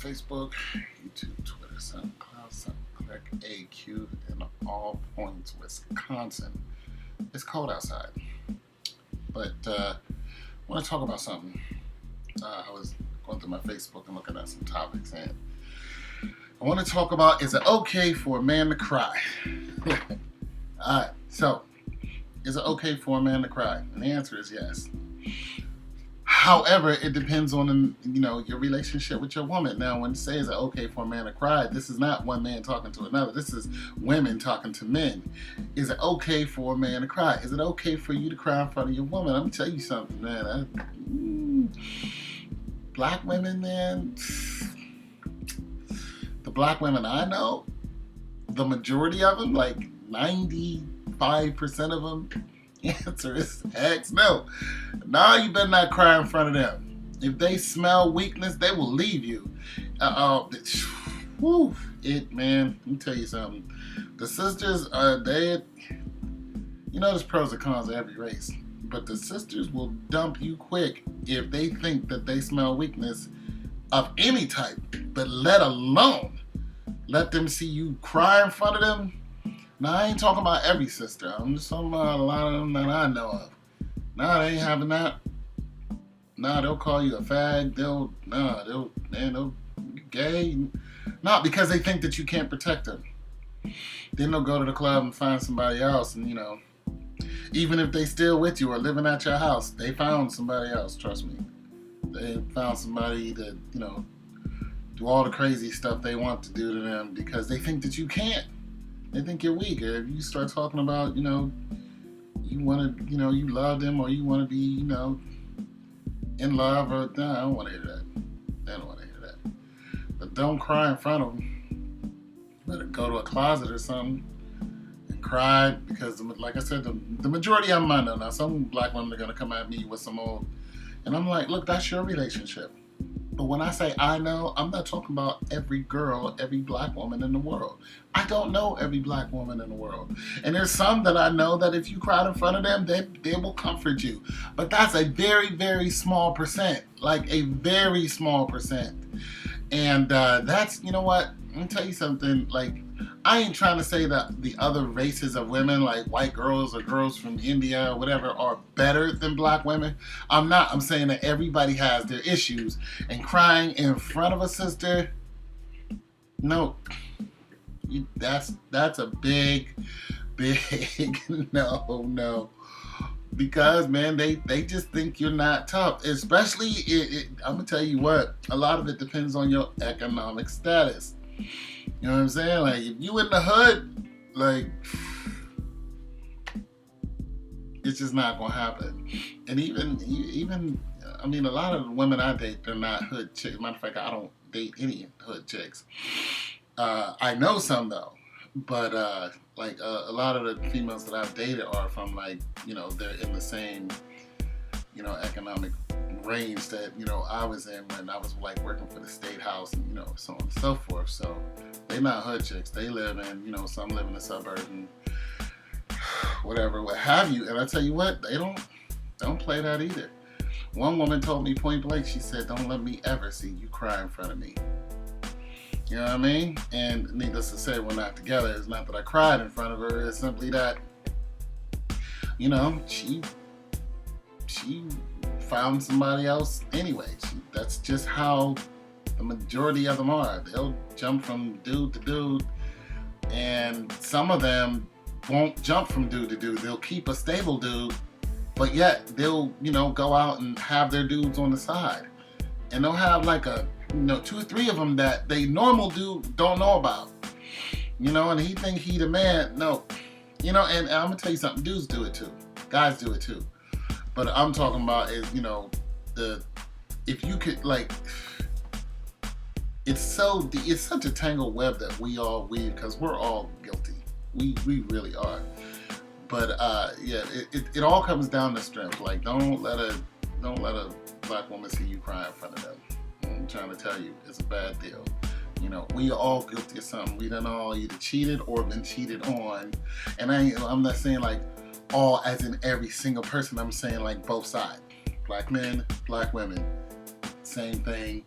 Facebook, YouTube, Twitter, SoundCloud, SoundClick, AQ, and All Points, Wisconsin. It's cold outside, but I want to talk about something. I was going through my Facebook and looking at some topics, and I want to talk about, is it okay for a man to cry? Alright, so, is it okay for a man to cry? And the answer is yes. However, it depends on your relationship with your woman. Now, when it says it's okay for a man to cry, this is not one man talking to another. This is women talking to men. Is it okay for a man to cry? Is it okay for you to cry in front of your woman? Let me tell you something, man. Black women, man. The black women I know, the majority of them, like 95% of them, answer is heck no. Nah, you better not cry in front of them. If they smell weakness, they will leave you. Man, let me tell you something. The sisters there's pros and cons of every race, but the sisters will dump you quick if they think that they smell weakness of any type, but let alone let them see you cry in front of them. Now, I ain't talking about every sister. I'm just talking about a lot of them that I know of. Nah, they ain't having that. Nah, they'll call you a fag. They'll gay. Not because they think that you can't protect them. Then they'll go to the club and find somebody else, and even if they still with you or living at your house, they found somebody else. Trust me, they found somebody that do all the crazy stuff they want to do to them because they think that you can't. They think you're weak. Or if you start talking about, you want to, you love them or you want to be, in love or, I don't want to hear that. I don't want to hear that. But don't cry in front of them. Better go to a closet or something and cry because, like I said, the majority of them I know. Now, some black women are going to come at me with some old, and I'm like, look, that's your relationship. But when I say I know, I'm not talking about every girl, every black woman in the world. I don't know every black woman in the world. And there's some that I know that if you cried in front of them, they will comfort you. But that's a very, very small percent. Like a very small percent. And that's, you know what? Let me tell you something. Like, I ain't trying to say that the other races of women, like white girls or girls from India or whatever, are better than black women. I'm not. I'm saying that everybody has their issues. And crying in front of a sister, no. That's a big no. Because, man, they just think you're not tough. Especially, I'm going to tell you what, a lot of it depends on your economic status. You know what I'm saying? Like, if you in the hood, like, it's just not going to happen. And even, I mean, a lot of the women I date, they're not hood chicks. Matter of fact, I don't date any hood chicks. I know some, though. But, a lot of the females that I've dated are from, they're in the same, economic range that, I was in when I was, working for the state house and, so on and so forth. So, they not hood chicks. They live in, some live in the suburbs and whatever, what have you. And I tell you what, they don't play that either. One woman told me point blank, she said, don't let me ever see you cry in front of me. You know what I mean? And needless to say, we're not together. It's not that I cried in front of her. It's simply that, she found somebody else anyway. That's just how the majority of them are. They'll jump from dude to dude. And some of them won't jump from dude to dude. They'll keep a stable dude, but yet they'll, go out and have their dudes on the side. And they'll have 2 or 3 of them that they normal dude don't know about. And he think he the man. No. And I'm going to tell you something. Dudes do it too. Guys do it too. But I'm talking about is, if you could, it's such a tangled web that we all weave because we're all guilty. We really are. But, it all comes down to strength. Like, don't let a black woman see you cry in front of them. I'm trying to tell you, it's a bad deal. We are all guilty of something. We done all either cheated or been cheated on. And I'm not saying all as in every single person. I'm saying both sides. Black men, black women. same thing.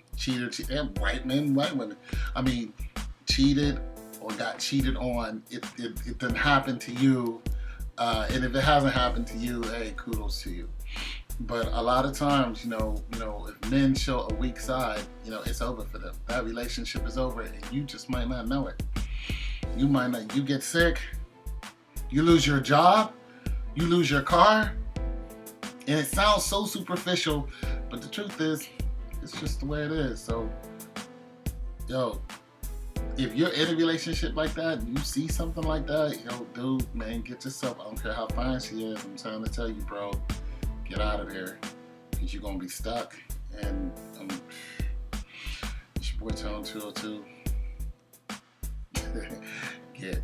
And white men, white women. I mean, cheated or got cheated on. It didn't happen to you. And if it hasn't happened to you, hey, kudos to you. But a lot of times, if men show a weak side, it's over for them. That relationship is over, and you just might not know it. You might not. You get sick, you lose your job, you lose your car, and it sounds so superficial, but the truth is, it's just the way it is. So, if you're in a relationship like that, and you see something like that, dude, man, get yourself. I don't care how fine she is. I'm trying to tell you, bro. Get out of there, because you're going to be stuck. And it's your boy Tone 202. Get